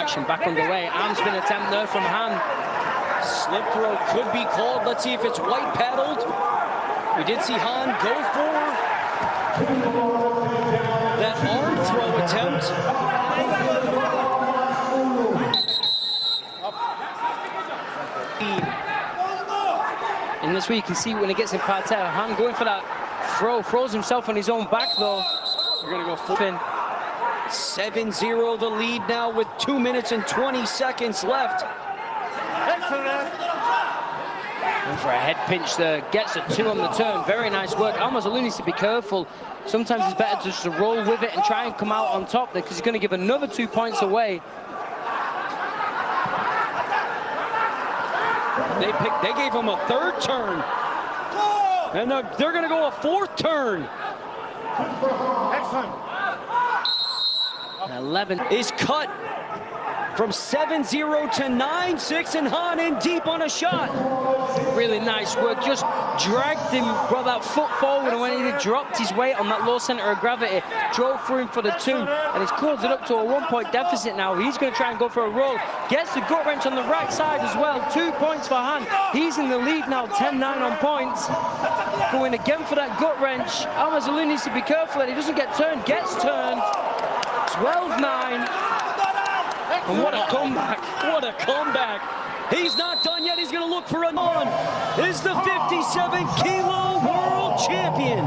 action back underway. Arm spin attempt there from Han. Slip throw could be called. Let's see if it's white paddled. We did see Han go for that arm throw attempt. And this way you can see when he gets in parterre, Han going for that throw, throws himself on his own back though. We're gonna go full. 7-0 the lead now with 2 minutes and 20 seconds left. And for a head pinch there, gets a 2 on the turn. Very nice work. Almost needs to be careful. Sometimes it's better just to roll with it and try and come out on top there, because he's going to give another 2 points away. They gave him a third turn. And they're going to go a fourth turn. Excellent. 11 is cut from 7-0 to 9-6, and Han in deep on a shot. Really nice work, just dragged him, brought that foot forward, and when he dropped his weight on that low center of gravity, drove through him for the 2, and he's closed it up to a 1-point deficit now. He's going to try and go for a roll, gets the gut wrench on the right side as well. 2 points for Han. He's in the lead now, 10-9 on points. Going again for that gut wrench. Алмаз needs to be careful that he doesn't get turned, gets turned. 12-9. And what a comeback. What a comeback. He's not done yet. He's going to look for a 1. Is the 57-kilo world champion.